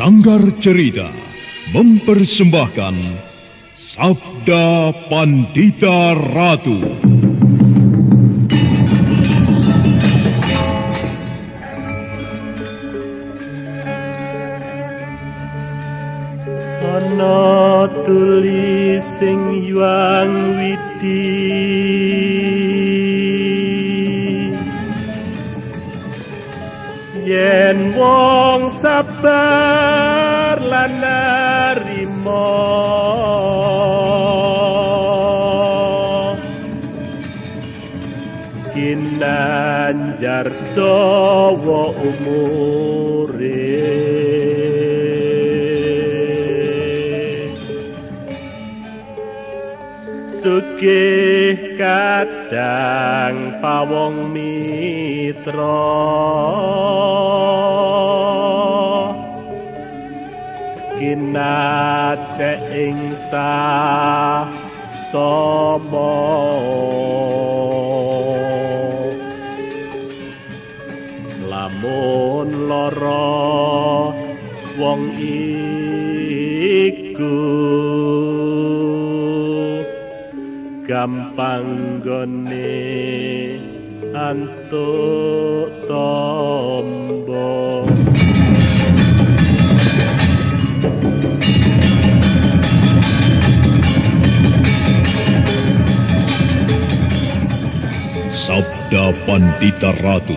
Sanggar Cerita mempersembahkan Sabda Pandita Ratu. Ana tulis sing yuang widi yen wong sabar lan narima kinanjar dawa umure. Sugih kadang pawong mitra kinacek ing sasama lamun lara wong iku gampang gone antuk tombo. Sabda Pandita Ratu,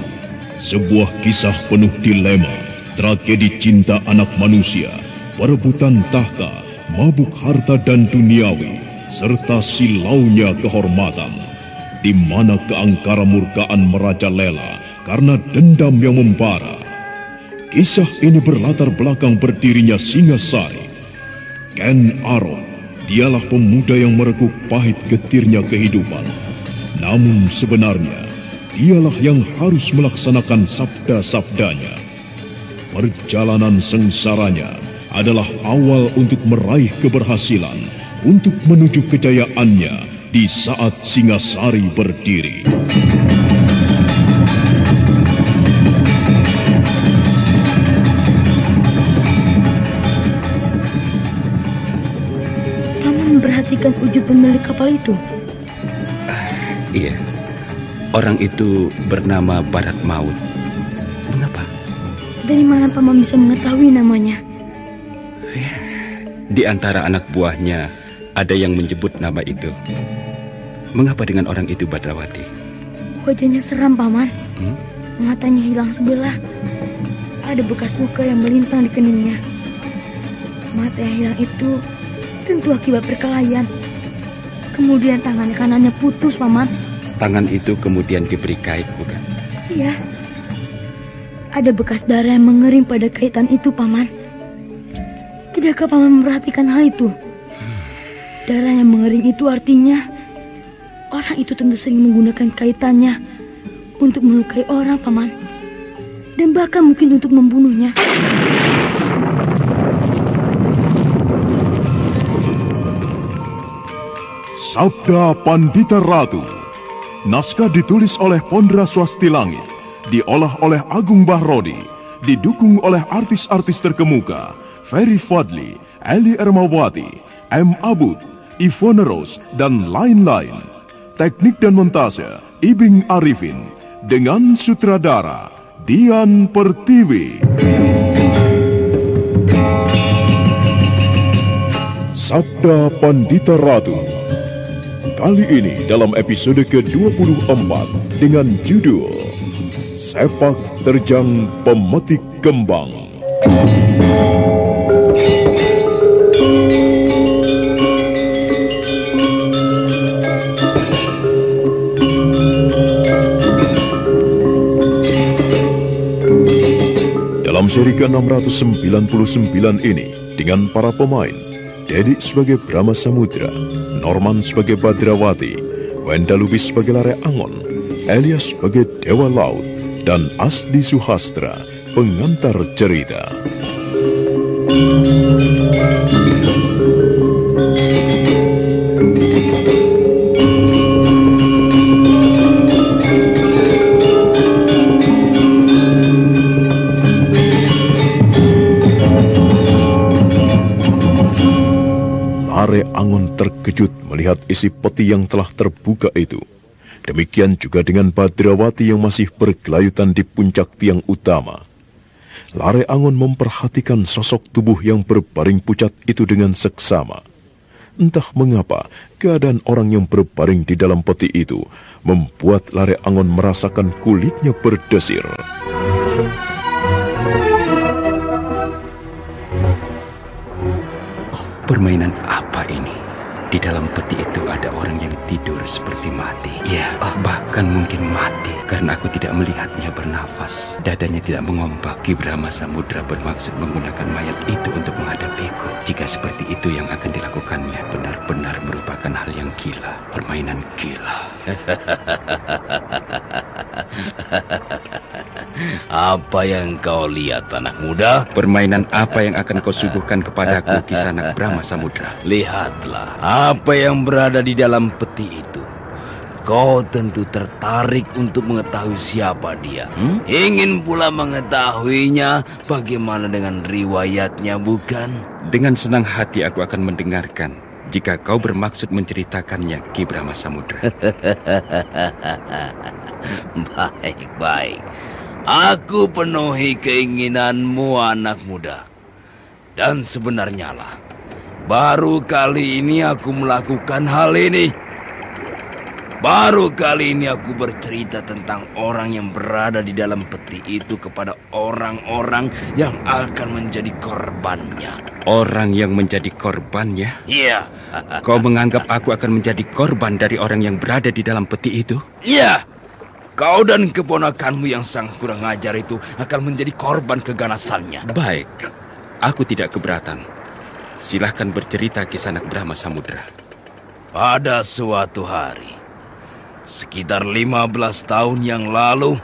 sebuah kisah penuh dilema, tragedi cinta anak manusia, perebutan tahta, mabuk harta dan duniawi, serta silaunya kehormatan, di mana keangkara murkaan merajalela karena dendam yang membara. Kisah ini berlatar belakang berdirinya Singasari. Ken Arok, dialah pemuda yang merekuk pahit getirnya kehidupan. Namun sebenarnya, dialah yang harus melaksanakan sabda-sabdanya. Perjalanan sengsaranya adalah awal untuk meraih keberhasilan, untuk menuju kejayaannya di saat Singasari berdiri. Paman memperhatikan wujud pemilik kapal itu? Iya, orang itu bernama Barat Maut. Mengapa? Dari mana Paman bisa mengetahui namanya? Di antara anak buahnya ada yang menyebut nama itu. Mengapa dengan orang itu, Badrawati? Wajahnya seram, Paman. Matanya hilang sebelah. Ada bekas luka yang melintang di keningnya. Mata yang hilang itu tentu akibat perkelahian. Kemudian tangan kanannya putus, Paman. Tangan itu kemudian diberi kait, bukan? Iya. Ada bekas darah yang mengering pada kaitan itu, Paman. Tidakkah Paman memperhatikan hal itu? Darah yang mengering itu artinya orang itu tentu sering menggunakan kaitannya untuk melukai orang, Paman. Dan bahkan mungkin untuk membunuhnya. Sabda Pandita Ratu. Naskah ditulis oleh Pondra Swasti Langit, diolah oleh Agung Bahrodi, didukung oleh artis-artis terkemuka Ferry Fadli, Eli Ermawati, M. Abud, Ivone Rose, dan lain-lain. Teknik dan montase Ibing Arifin, dengan sutradara Dian Pertiwi. Sabda Pandita Ratu. Kali ini dalam episode ke-24 dengan judul Sepak Terjang Pemetik Kembang. Dalam seri ke-699 ini dengan para pemain Dedi sebagai Brahma Samudra, Norman sebagai Badrawati, Wenda Lubis sebagai Lare Angon, Elias sebagai Dewa Laut, dan Asdi Suhastra, pengantar cerita. Angon terkejut melihat isi peti yang telah terbuka itu. Demikian juga dengan Badrawati yang masih bergelayutan di puncak tiang utama. Lare Angon memperhatikan sosok tubuh yang berbaring pucat itu dengan seksama. Entah mengapa, keadaan orang yang berbaring di dalam peti itu membuat Lare Angon merasakan kulitnya berdesir. Permainan apa ini? Di dalam peti itu ada orang yang tidur seperti mati. Ya, bahkan mungkin mati karena aku tidak melihatnya bernafas. Dadanya tidak mengombak. Ki Brahma Samudra bermaksud menggunakan mayat itu untuk menghadapiku. Jika seperti itu yang akan dilakukannya, benar-benar merupakan hal yang gila. Permainan gila. Apa yang kau lihat, anak muda? Permainan apa yang akan kau suguhkan kepadaku, Kisanak Brahma Samudra? Lihatlah apa yang berada di dalam peti itu. Kau tentu tertarik untuk mengetahui siapa dia. Ingin pula mengetahuinya bagaimana dengan riwayatnya, bukan? Dengan senang hati aku akan mendengarkan. Jika kau bermaksud menceritakannya, Ki Brahma Samudra. Baik. Aku penuhi keinginanmu, anak muda. Dan sebenarnya lah, baru kali ini aku melakukan hal ini. Baru kali ini aku bercerita tentang orang yang berada di dalam peti itu kepada orang-orang yang akan menjadi korbannya. Orang yang menjadi korbannya? Iya. Kau menganggap aku akan menjadi korban dari orang yang berada di dalam peti itu? Iya. Kau dan keponakanmu yang sangat kurang ajar itu akan menjadi korban keganasannya. Baik, aku tidak keberatan. Silahkan bercerita, Kisanak Brahma Samudra. Pada suatu hari, sekitar 15 tahun yang lalu,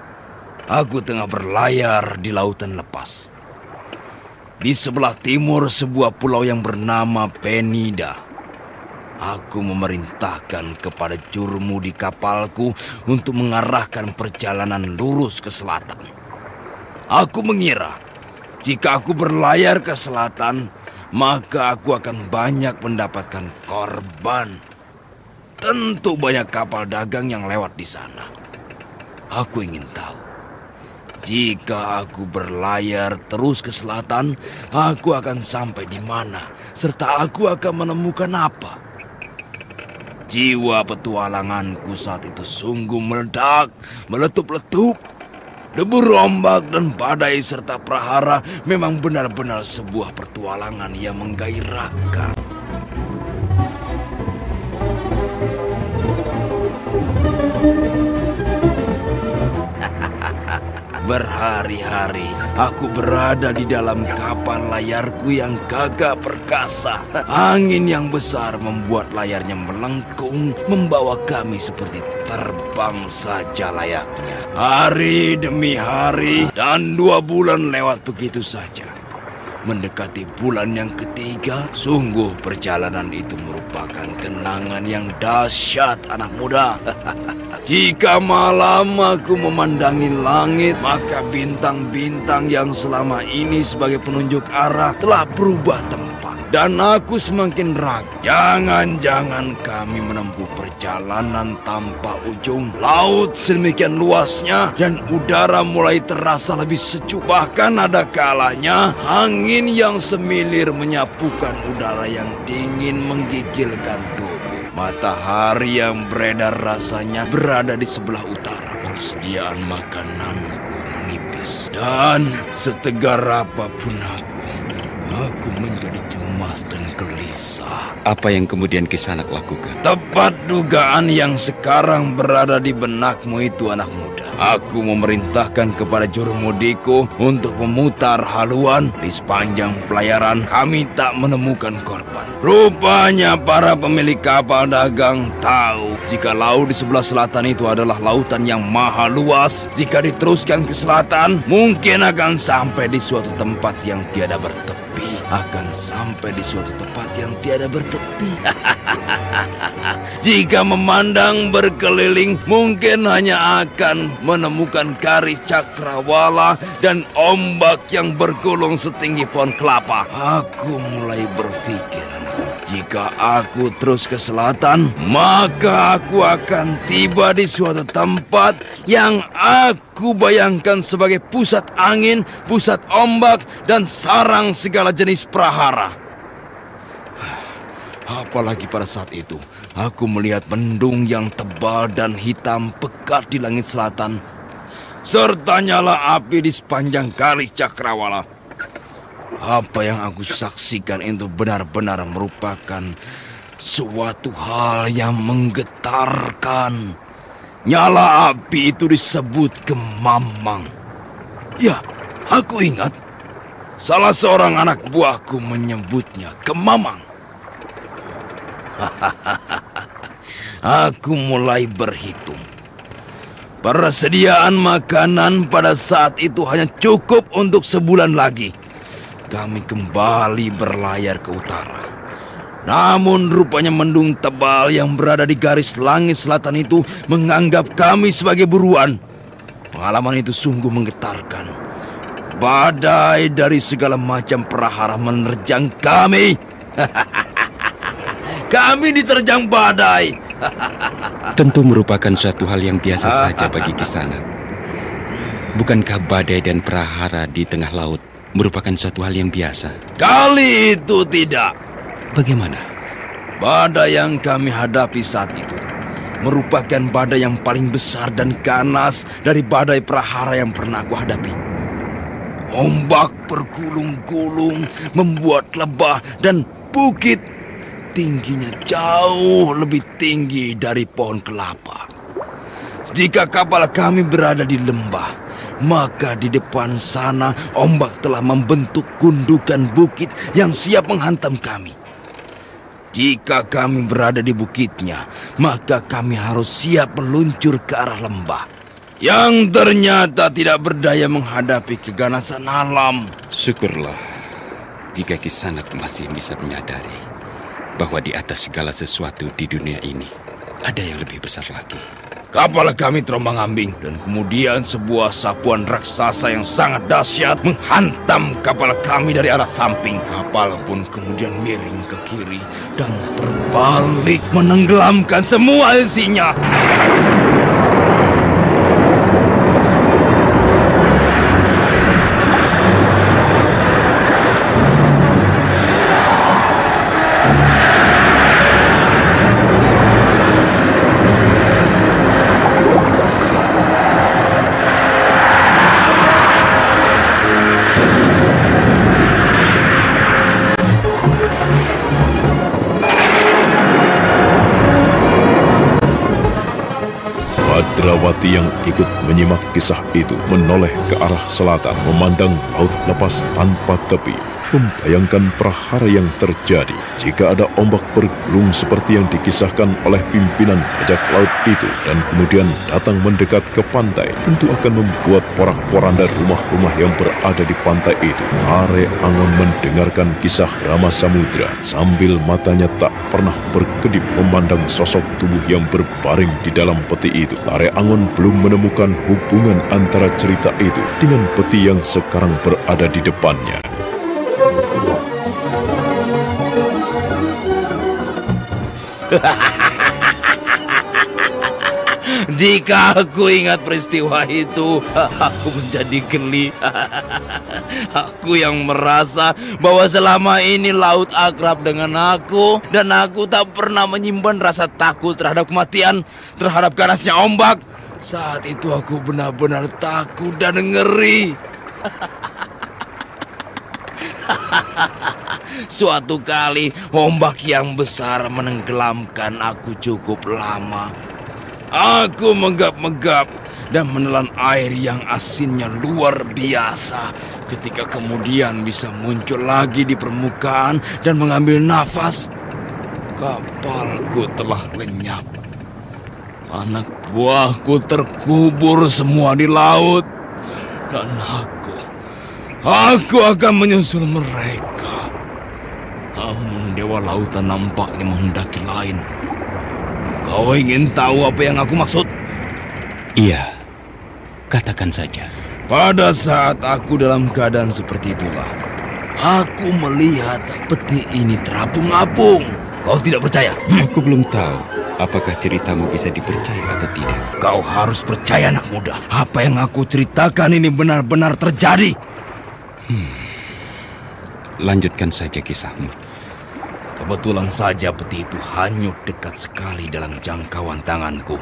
aku tengah berlayar di lautan lepas. Di sebelah timur sebuah pulau yang bernama Penida. Aku memerintahkan kepada jurmu di kapalku untuk mengarahkan perjalanan lurus ke selatan. Aku mengira, jika aku berlayar ke selatan, maka aku akan banyak mendapatkan korban. Tentu banyak kapal dagang yang lewat di sana. Aku ingin tahu, jika aku berlayar terus ke selatan, aku akan sampai di mana, serta aku akan menemukan apa. Jiwa petualanganku saat itu sungguh meledak, meletup-letup. Debu rombak dan badai serta prahara memang benar-benar sebuah petualangan yang menggairahkan. Berhari-hari aku berada di dalam kapal layarku yang gagah perkasa. Angin yang besar membuat layarnya melengkung, membawa kami seperti terbang saja layaknya. Hari demi hari dan 2 bulan lewat begitu saja. Mendekati bulan yang ketiga, sungguh perjalanan itu merupakan kenangan yang dahsyat, anak muda. Jika malam aku memandangi langit, maka bintang-bintang yang selama ini sebagai penunjuk arah telah berubah tempat. Dan aku semakin ragu. Jangan-jangan kami menempuh perjalanan tanpa ujung. Laut sedemikian luasnya dan udara mulai terasa lebih sejuk. Bahkan ada kalanya angin yang semilir menyapukan udara yang dingin menggigilkan tubuh. Matahari yang beredar rasanya berada di sebelah utara. Persediaan makananku menipis. Dan setegar apapun aku menjadi cemas dan gelisah. Apa yang kemudian Kisanak lakukan? Tepat dugaan yang sekarang berada di benakmu itu, anak muda. Aku memerintahkan kepada jurumudiku untuk memutar haluan. Di sepanjang pelayaran kami tak menemukan korban. Rupanya para pemilik kapal dagang tahu jika laut di sebelah selatan itu adalah lautan yang maha luas. Jika diteruskan ke selatan, mungkin akan sampai di suatu tempat yang tiada bertepi. Akan sampai di suatu tempat yang tiada bertepi. Jika memandang berkeliling, mungkin hanya akan menemukan garis cakrawala dan ombak yang bergulung setinggi pohon kelapa. Aku mulai berpikir, Jika aku terus ke selatan, maka aku akan tiba di suatu tempat yang aku bayangkan sebagai pusat angin, pusat ombak, dan sarang segala jenis prahara. Apalagi pada saat itu, aku melihat mendung yang tebal dan hitam pekat di langit selatan, serta nyala api di sepanjang kali Cakrawala. Apa yang aku saksikan itu benar-benar merupakan suatu hal yang menggetarkan. Nyala api itu disebut kemamang. Ya, aku ingat salah seorang anak buahku menyebutnya kemamang. Aku mulai berhitung. Persediaan makanan pada saat itu hanya cukup untuk sebulan lagi. Kami kembali berlayar ke utara. Namun rupanya mendung tebal yang berada di garis langit selatan itu menganggap kami sebagai buruan. Pengalaman itu sungguh menggetarkan. Badai dari segala macam prahara menerjang kami. Kami diterjang badai. Tentu merupakan suatu hal yang biasa saja bagi Kisanak. Bukankah badai dan prahara di tengah laut merupakan suatu hal yang biasa? Kali itu tidak. Bagaimana? Badai yang kami hadapi saat itu merupakan badai yang paling besar dan ganas dari badai prahara yang pernah aku hadapi. Ombak bergulung-gulung membuat lebah dan bukit tingginya jauh lebih tinggi dari pohon kelapa. Jika kapal kami berada di lembah, maka di depan sana ombak telah membentuk gundukan bukit yang siap menghantam kami. Jika kami berada di bukitnya, maka kami harus siap meluncur ke arah lembah, yang ternyata tidak berdaya menghadapi keganasan alam. Syukurlah jika Kisanak masih bisa menyadari bahwa di atas segala sesuatu di dunia ini ada yang lebih besar lagi. Kapal kami terombang-ambing dan kemudian sebuah sapuan raksasa yang sangat dahsyat menghantam kapal kami dari arah samping. Kapal pun kemudian miring ke kiri dan terbalik menenggelamkan semua isinya. Badrawati yang ikut menyimak kisah itu menoleh ke arah selatan, memandang laut lepas tanpa tepi, membayangkan prahara yang terjadi jika ada ombak bergulung seperti yang dikisahkan oleh pimpinan bajak laut itu dan kemudian datang mendekat ke pantai. Tentu akan membuat porak-poranda rumah-rumah yang berada di pantai itu. Are Angon mendengarkan kisah drama samudra sambil matanya tak pernah berkedip memandang sosok tubuh yang berbaring di dalam peti itu. Are Angon belum menemukan hubungan antara cerita itu dengan peti yang sekarang berada di depannya. Jika aku ingat peristiwa itu, aku menjadi geli. Aku yang merasa bahwa selama ini laut akrab dengan aku, dan aku tak pernah menyimpan rasa takut terhadap kematian, terhadap ganasnya ombak. Saat itu aku benar-benar takut dan ngeri. Suatu kali ombak yang besar menenggelamkan aku cukup lama. Aku menggap-menggap dan menelan air yang asinnya luar biasa. Ketika kemudian bisa muncul lagi di permukaan dan mengambil nafas, kapalku telah lenyap. Anak buahku terkubur semua di laut. Dan aku akan menyusul mereka. Namun dewa lautan nampaknya menghendaki lain. Kau ingin tahu apa yang aku maksud? Iya, katakan saja. Pada saat aku dalam keadaan seperti itulah, aku melihat peti ini terapung-apung. Kau tidak percaya? Aku belum tahu apakah ceritamu bisa dipercaya atau tidak. Kau harus percaya, anak muda. Apa yang aku ceritakan ini benar-benar terjadi. Lanjutkan saja kisahmu. Kebetulan saja peti itu hanyut dekat sekali dalam jangkauan tanganku.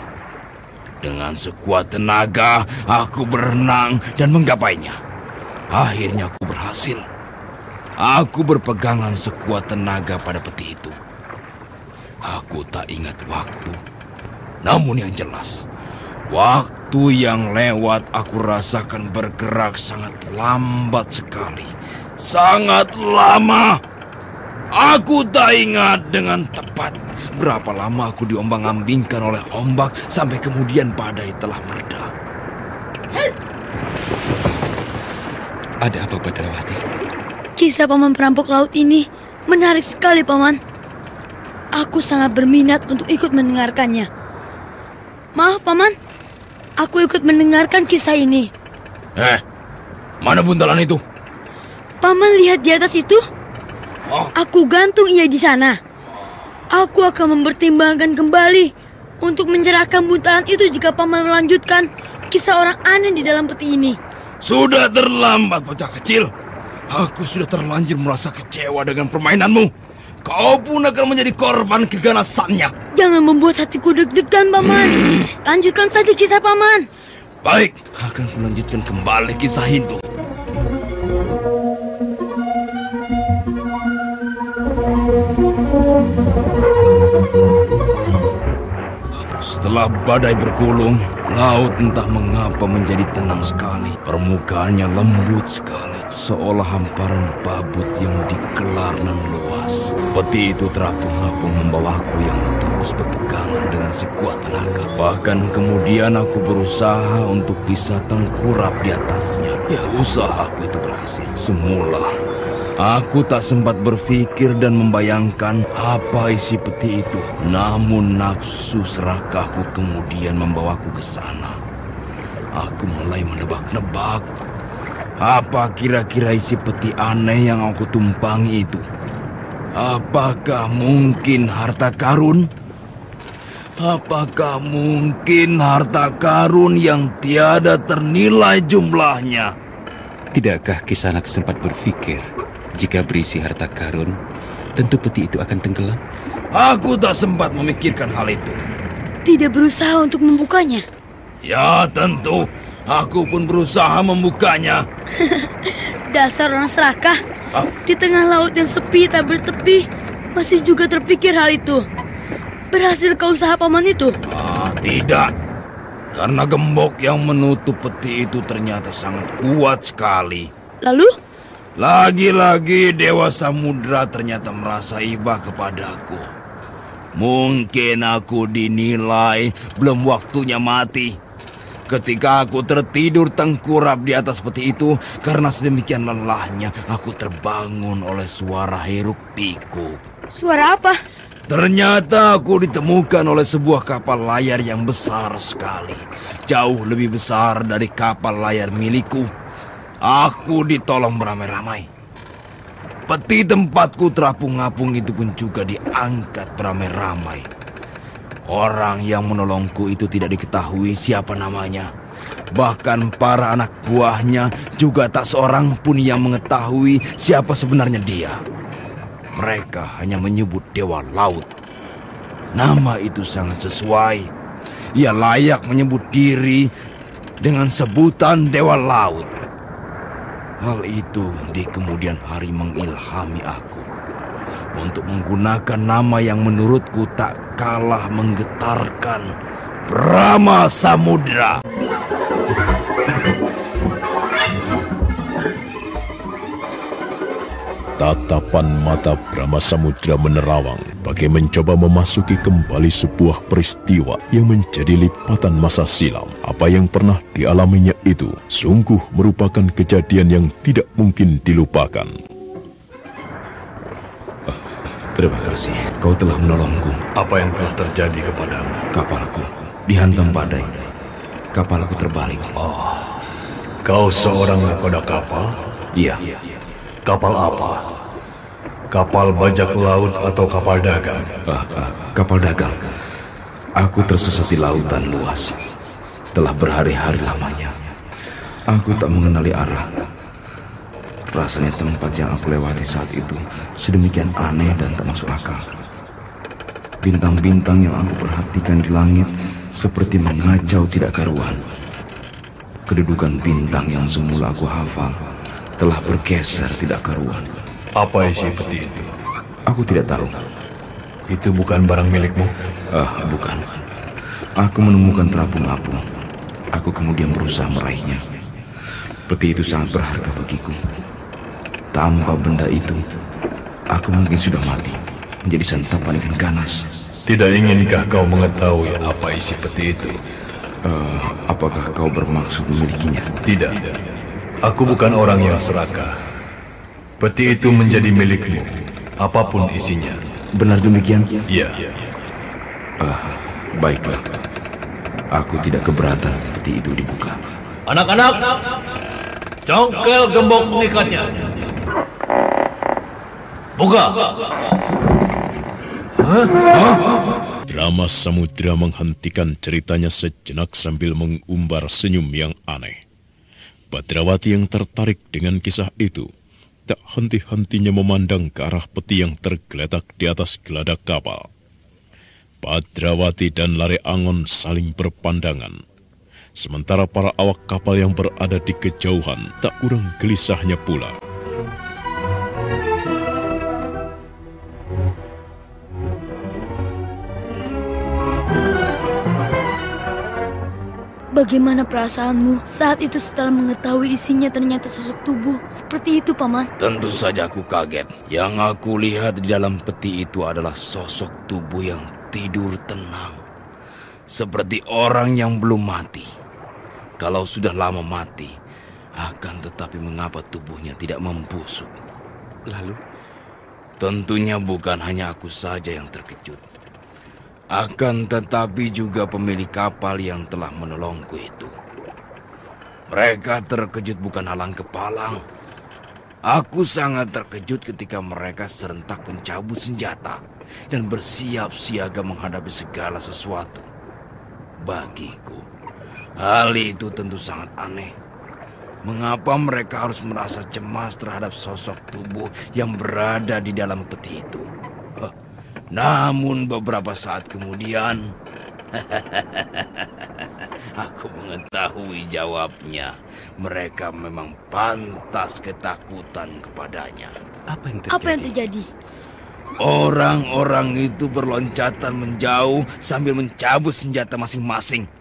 Dengan sekuat tenaga, aku berenang dan menggapainya. Akhirnya aku berhasil. Aku berpegangan sekuat tenaga pada peti itu. Aku tak ingat waktu. Namun yang jelas, waktu yang lewat aku rasakan bergerak sangat lambat sekali. Sangat lama. Aku tak ingat dengan tepat berapa lama aku diombang-ambingkan oleh ombak sampai kemudian badai telah mereda. Ada apa, Badrawati? Kisah paman perampok laut ini menarik sekali, paman. Aku sangat berminat untuk ikut mendengarkannya. Maaf, paman. Aku ikut mendengarkan kisah ini. Mana buntalan itu? Paman lihat di atas itu? Oh. Aku gantung ia di sana. Aku akan mempertimbangkan kembali untuk menyerahkan buntalan itu jika paman melanjutkan kisah orang aneh di dalam peti ini. Sudah terlambat, bocah kecil. Aku sudah terlanjur merasa kecewa dengan permainanmu. Kau pun akan menjadi korban keganasannya. Jangan membuat hatiku deg-degan, paman. Lanjutkan saja kisah paman. Baik, akan kulanjutkan kembali kisah itu. Setelah badai bergulung, laut entah mengapa menjadi tenang sekali. Permukaannya lembut sekali, seolah hamparan babut yang dikelar nan luas. Peti itu terapung-apung membawaku yang terus berpegangan dengan sekuat tenaga. Bahkan kemudian aku berusaha untuk bisa tengkurap di atasnya. Ya, usahaku itu berhasil. Semula aku tak sempat berpikir dan membayangkan apa isi peti itu. Namun nafsu serakahku kemudian membawaku ke sana. Aku mulai menebak-nebak apa kira-kira isi peti aneh yang aku tumpangi itu. Apakah mungkin harta karun? Apakah mungkin harta karun yang tiada ternilai jumlahnya? Tidakkah Kisanak sempat berpikir jika berisi harta karun, tentu peti itu akan tenggelam? Aku tak sempat memikirkan hal itu. Tidak berusaha untuk membukanya? Ya tentu, aku pun berusaha membukanya. Dasar orang serakah. Di tengah laut yang sepi tak bertepi, masih juga terpikir hal itu. Berhasil kau usaha paman itu? Tidak. Karena gembok yang menutup peti itu ternyata sangat kuat sekali. Lalu? Lagi-lagi Dewa Samudra ternyata merasa iba kepadaku. Mungkin aku dinilai belum waktunya mati. Ketika aku tertidur tengkurap di atas peti itu, karena sedemikian lelahnya, aku terbangun oleh suara hiruk pikuk. Suara apa? Ternyata aku ditemukan oleh sebuah kapal layar yang besar sekali. Jauh lebih besar dari kapal layar milikku. Aku ditolong beramai-ramai. Peti tempatku terapung-apung itu pun juga diangkat beramai-ramai. Orang yang menolongku itu tidak diketahui siapa namanya. Bahkan para anak buahnya juga tak seorang pun yang mengetahui siapa sebenarnya dia. Mereka hanya menyebut Dewa Laut. Nama itu sangat sesuai. Ia layak menyebut diri dengan sebutan Dewa Laut. Hal itu di kemudian hari mengilhami aku untuk menggunakan nama yang menurutku tak kalah menggetarkan, Brahma Samudra. Tatapan mata Brahma Samudra menerawang bagai mencoba memasuki kembali sebuah peristiwa yang menjadi lipatan masa silam. Apa yang pernah dialaminya itu sungguh merupakan kejadian yang tidak mungkin dilupakan. Terima kasih, kau telah menolongku. Apa yang telah terjadi kepadamu? Kapalku dihantam badai. Kapalku terbalik. Kau seorang nakoda kapal? Iya. Kapal apa? Kapal bajak laut atau kapal dagang? Kapal dagang. Aku tersesat di lautan luas. Telah berhari-hari lamanya. Aku tak mengenali arah. Rasanya tempat yang aku lewati saat itu sedemikian aneh dan tak masuk akal. Bintang-bintang yang aku perhatikan di langit seperti mengacau tidak karuan. Kedudukan bintang yang semula aku hafal telah bergeser tidak karuan. Apa isi peti itu? Aku tidak tahu. Itu bukan barang milikmu? Bukan. Aku menemukan terapung apung. Aku kemudian berusaha meraihnya. Peti itu sangat berharga bagiku. Tanpa benda itu, aku mungkin sudah mati, menjadi santapan ikan ganas. Tidak inginkah kau mengetahui apa isi peti itu? Apakah kau bermaksud memilikinya? Tidak. Aku bukan orang yang serakah. Peti itu menjadi milikmu, apapun isinya. Benar demikian? Iya. Baiklah. Aku tidak keberatan peti itu dibuka. Anak-anak, congkel gembok pengikatnya. Buka. Rama Samudra menghentikan ceritanya sejenak sambil mengumbar senyum yang aneh. Badrawati yang tertarik dengan kisah itu tak henti-hentinya memandang ke arah peti yang tergeletak di atas geladak kapal. Badrawati dan Lare Angon saling berpandangan. Sementara para awak kapal yang berada di kejauhan tak kurang gelisahnya pula. Bagaimana perasaanmu saat itu setelah mengetahui isinya ternyata sosok tubuh seperti itu, Paman? Tentu saja aku kaget. Yang aku lihat di dalam peti itu adalah sosok tubuh yang tidur tenang. Seperti orang yang belum mati. Kalau sudah lama mati, akan tetapi mengapa tubuhnya tidak membusuk? Lalu, tentunya bukan hanya aku saja yang terkejut. Akan tetapi juga pemilik kapal yang telah menolongku itu. Mereka terkejut bukan halang kepalang. Aku sangat terkejut ketika mereka serentak mencabut senjata dan bersiap siaga menghadapi segala sesuatu. Bagiku, hal itu tentu sangat aneh. Mengapa mereka harus merasa cemas terhadap sosok tubuh yang berada di dalam peti itu? Namun beberapa saat kemudian, aku mengetahui jawabnya. Mereka memang pantas ketakutan kepadanya. Apa yang terjadi? Orang-orang itu berloncatan menjauh sambil mencabut senjata masing-masing.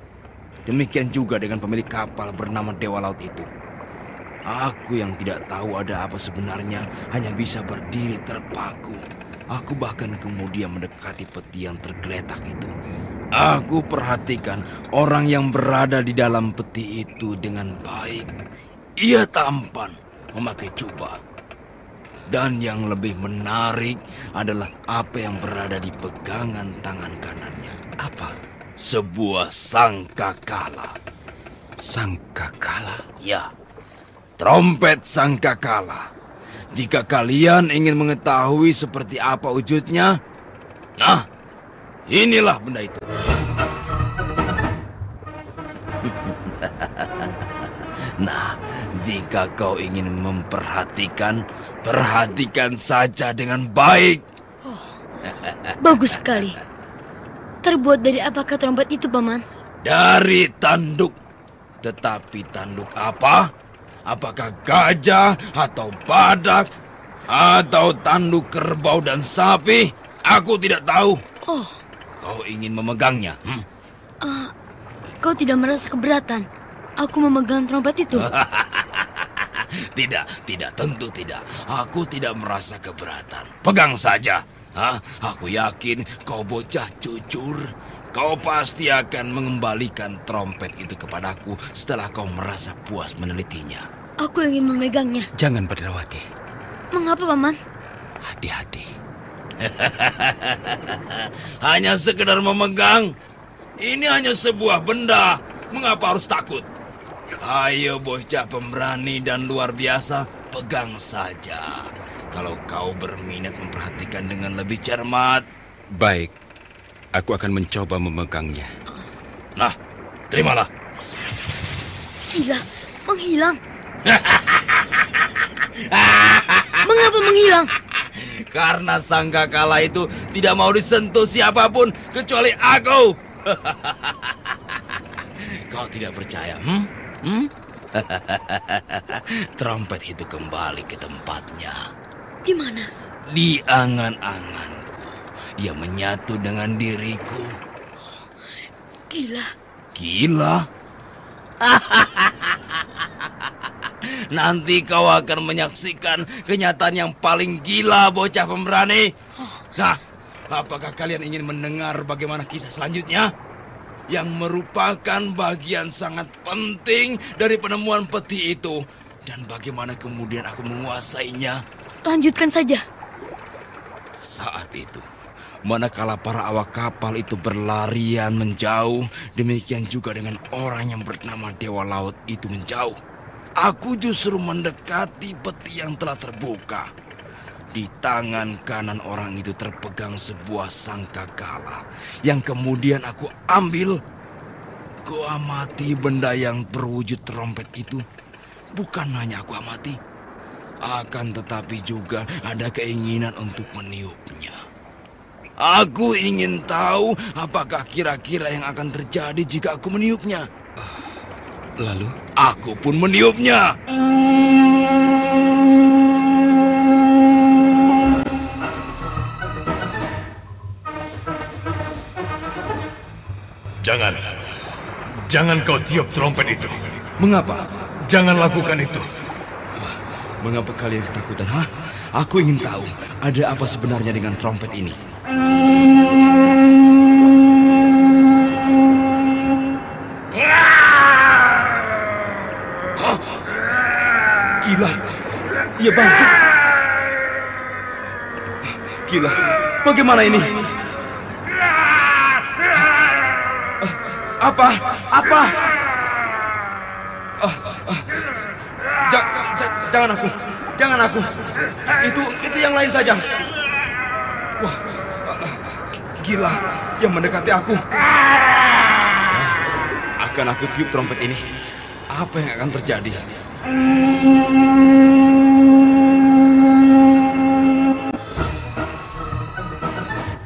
Demikian juga dengan pemilik kapal bernama Dewa Laut itu. Aku yang tidak tahu ada apa sebenarnya hanya bisa berdiri terpaku. Aku bahkan kemudian mendekati peti yang tergeletak itu. Aku perhatikan orang yang berada di dalam peti itu dengan baik. Ia tampan, memakai jubah. Dan yang lebih menarik adalah apa yang berada di pegangan tangan kanannya. Apa? Sebuah sangkakala. Sangkakala? Ya, trompet sangkakala. Jika kalian ingin mengetahui seperti apa wujudnya, nah, inilah benda itu. Nah, jika kau ingin memperhatikan, perhatikan saja dengan baik. Bagus sekali. Terbuat dari apakah trompet itu, Paman? Dari tanduk. Tetapi tanduk apa? Apakah gajah atau badak atau tanduk kerbau dan sapi? Aku tidak tahu. Oh. Kau ingin memegangnya? Kau tidak merasa keberatan aku memegang trompet itu? Tidak, tentu tidak. Aku tidak merasa keberatan. Pegang saja. Aku yakin kau bocah jujur. Kau pasti akan mengembalikan trompet itu kepadaku setelah kau merasa puas menelitinya. Aku ingin memegangnya. Jangan, Badrawati. Mengapa, Paman? Hati-hati. Hanya sekedar memegang. Ini hanya sebuah benda. Mengapa harus takut? Ayo bocah pemberani dan luar biasa, pegang saja. kalau kau berminat memperhatikan dengan lebih cermat. Baik, aku akan mencoba memegangnya. Nah, terimalah. Gila, menghilang. Mengapa menghilang? Karena sangkakala itu tidak mau disentuh siapapun kecuali aku. Kau tidak percaya? Trompet itu kembali ke tempatnya. Di mana? Di angan-anganku. Ia menyatu dengan diriku. Gila. Gila? Nanti kau akan menyaksikan kenyataan yang paling gila, bocah pemberani. Nah, apakah kalian ingin mendengar bagaimana kisah selanjutnya? Yang merupakan bagian sangat penting dari penemuan peti itu. Dan bagaimana kemudian aku menguasainya. Lanjutkan saja. Saat itu, manakala para awak kapal itu berlarian menjauh, demikian juga dengan orang yang bernama Dewa Laut itu menjauh. Aku justru mendekati peti yang telah terbuka. Di tangan kanan orang itu terpegang sebuah sangkakala yang kemudian aku ambil. Ku amati benda yang berwujud trompet itu. Bukan hanya aku amati, akan tetapi juga ada keinginan untuk meniupnya. Aku ingin tahu apakah kira-kira yang akan terjadi jika aku meniupnya. Lalu? Aku pun meniupnya. Jangan kau tiup trompet itu. Mengapa? Jangan lakukan itu. Mengapa kalian ketakutan? Hah? Aku ingin tahu ada apa sebenarnya dengan trompet ini. Hah? Gila, ia bangkit. Gila, bagaimana ini? Apa? Jangan aku. Itu yang lain saja. Wah, gila, yang mendekati aku. Akan aku tiup trompet ini. Apa yang akan terjadi?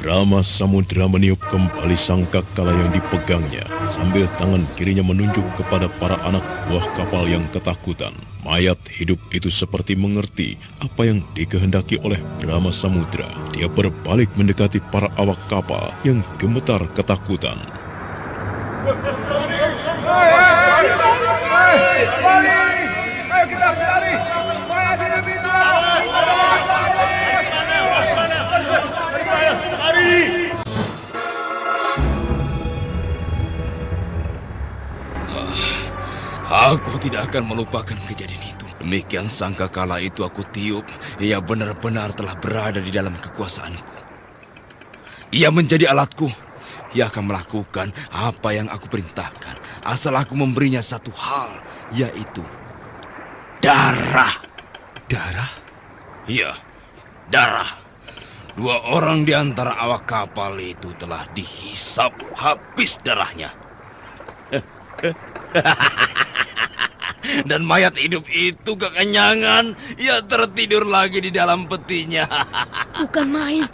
Brahma Samudra meniup kembali sangkakala yang dipegangnya sambil tangan kirinya menunjuk kepada para anak buah kapal yang ketakutan. Mayat hidup itu seperti mengerti apa yang dikehendaki oleh Brahma Samudra. Dia berbalik mendekati para awak kapal yang gemetar ketakutan. Ayo kita berlari. Aku tidak akan melupakan kejadian itu. Demikian sangkakala itu aku tiup, ia benar-benar telah berada di dalam kekuasaanku. Ia menjadi alatku. Ia akan melakukan apa yang aku perintahkan, asal aku memberinya satu hal, yaitu darah. Darah? Iya, darah. 2 orang di antara awak kapal itu telah dihisap habis darahnya. Dan mayat hidup itu kekenyangan. Ia tertidur lagi di dalam petinya. Bukan main.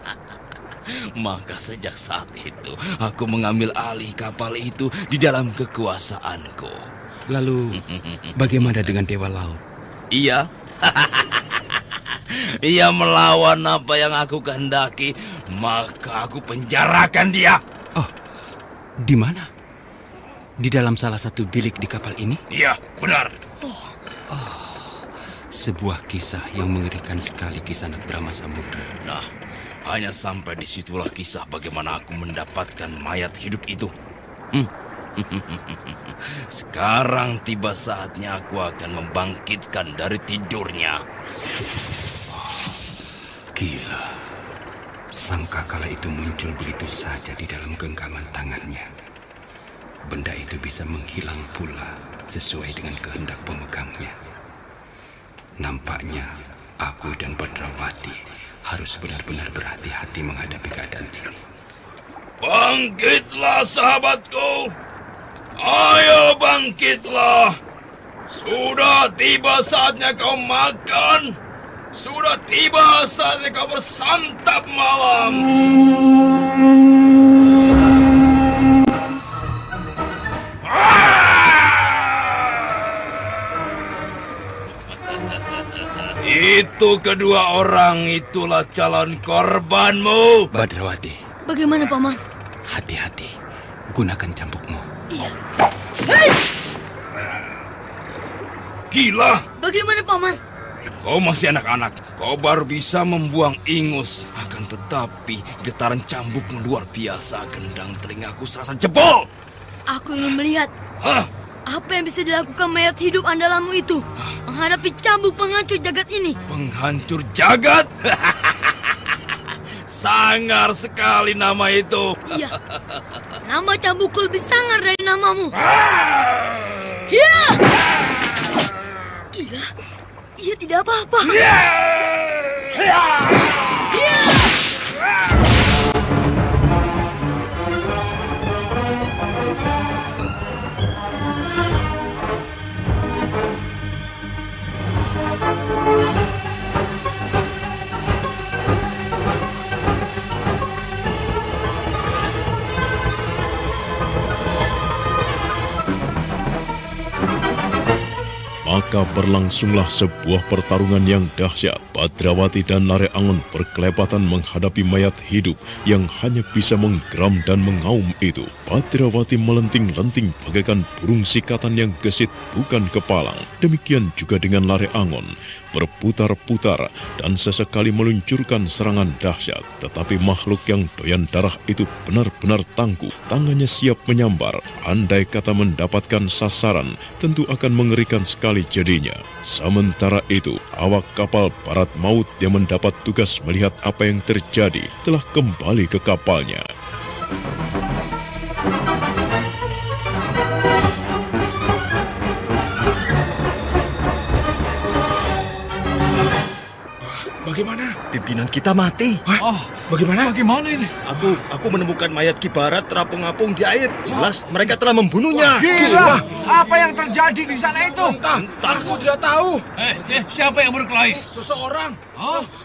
Maka sejak saat itu aku mengambil alih kapal itu di dalam kekuasaanku. Lalu bagaimana dengan Dewa Laut? Ia Ia melawan apa yang aku kehendaki, maka aku penjarakan dia. Oh, di mana? Di dalam salah satu bilik di kapal ini? Iya, benar. Sebuah kisah yang mengerikan sekali, kisah anak Brahma Samudra. Nah, hanya sampai disitulah kisah bagaimana aku mendapatkan mayat hidup itu. Sekarang tiba saatnya aku akan membangkitkan dari tidurnya. Gila. Sangkakala itu muncul begitu saja di dalam genggaman tangannya. Benda itu bisa menghilang pula sesuai dengan kehendak pemegangnya. Nampaknya Aku dan Badrawati harus benar-benar berhati-hati menghadapi keadaan ini. Bangkitlah sahabatku. Ayo bangkitlah. Sudah tiba saatnya kau makan. Sudah tiba saatnya kau bersantap malam. Itu kedua orang itulah calon korbanmu. Badrawati, Bagaimana, Paman? hati-hati. Gunakan cambukmu. Iya. Gila, Bagaimana, Paman? kau masih anak-anak. Kau baru bisa membuang ingus. Akan tetapi getaran cambukmu luar biasa. Gendang telingaku serasa jebol. Aku ingin melihat Hah? apa yang bisa dilakukan mayat hidup andalanmu itu menghadapi cambuk penghancur jagat ini. Penghancur jagat? Sangar sekali nama itu. Iya. Nama cambukku lebih sangar dari namamu. Iya. Gila. Ia tidak apa-apa. Iya. Maka berlangsunglah sebuah pertarungan yang dahsyat. Badrawati dan Lare Angon berkelebatan menghadapi mayat hidup yang hanya bisa menggeram dan mengaum itu. Badrawati melenting-lenting bagaikan burung sikatan yang gesit bukan kepalang. Demikian juga dengan Lare Angon, berputar-putar dan sesekali meluncurkan serangan dahsyat. Tetapi makhluk yang doyan darah itu benar-benar tangguh. Tangannya siap menyambar. Andai kata mendapatkan sasaran, tentu akan mengerikan sekali jadinya. Sementara itu, awak kapal Barat Maut yang mendapat tugas melihat apa yang terjadi telah kembali ke kapalnya. Bagaimana? Pimpinan kita mati. Bagaimana? Bagaimana ini? Aku menemukan mayat Ki Barat terapung-apung di air. Jelas mereka telah membunuhnya. Gila! Apa yang terjadi di sana itu? Entah. Aku tidak tahu. Siapa yang berkelahi? Seseorang.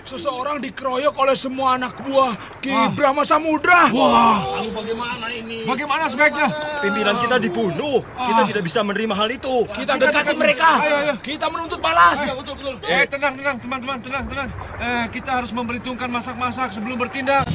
Seseorang dikeroyok oleh semua anak buah Ki Brahma Samudra. Lalu bagaimana ini? Bagaimana sebaiknya? Pimpinan kita dibunuh. Kita tidak bisa menerima hal itu. Kita dekati mereka. Ayo. Kita menuntut balas. Betul. Tenang, teman-teman, tenang. Kita harus memperhitungkan masak-masak sebelum bertindak.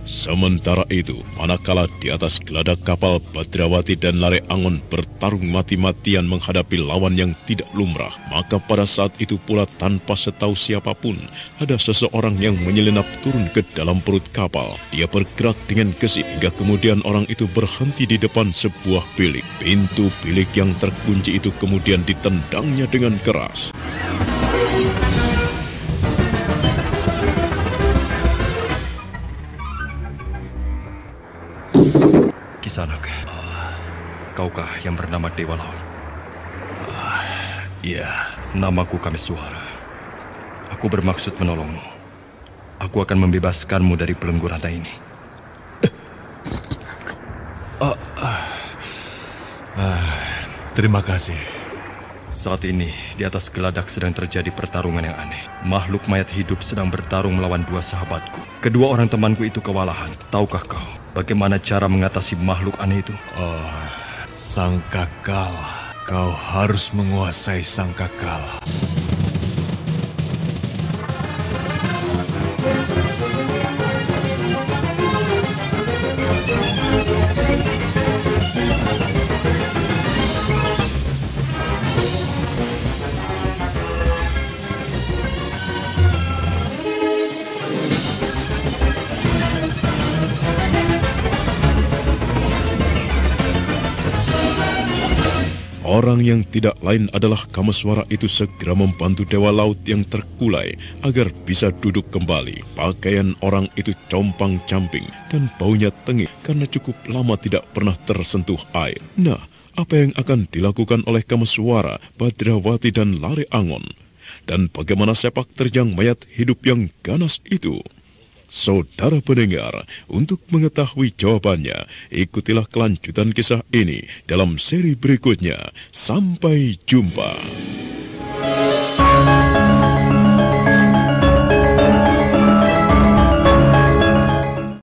Sementara itu, manakala di atas geladak kapal Badrawati dan Lare Angon bertarung mati-matian menghadapi lawan yang tidak lumrah, maka pada saat itu pula tanpa setahu siapapun, ada seseorang yang menyelinap turun ke dalam perut kapal. Dia bergerak dengan gesit hingga kemudian orang itu berhenti di depan sebuah bilik. Pintu bilik yang terkunci itu kemudian ditendangnya dengan keras. Kisanak, kaukah yang bernama Dewa Laut? Iya. Namaku Kameswara. Aku bermaksud menolongmu. Aku akan membebaskanmu dari belenggu rantai ini. Terima kasih. Saat ini, di atas geladak sedang terjadi pertarungan yang aneh. Makhluk mayat hidup sedang bertarung melawan dua sahabatku. Kedua orang temanku itu kewalahan. Tahukah kau bagaimana cara mengatasi makhluk aneh itu? Sang Kakal. Kau harus menguasai Sang Kakal. Orang yang tidak lain adalah Kameswara itu segera membantu Dewa Laut yang terkulai agar bisa duduk kembali. Pakaian orang itu compang-camping dan baunya tengik karena cukup lama tidak pernah tersentuh air. Nah, apa yang akan dilakukan oleh Kameswara, Badrawati dan Lare Angon? Dan bagaimana sepak terjang mayat hidup yang ganas itu? Saudara pendengar, untuk mengetahui jawabannya, ikutilah kelanjutan kisah ini dalam seri berikutnya. Sampai jumpa.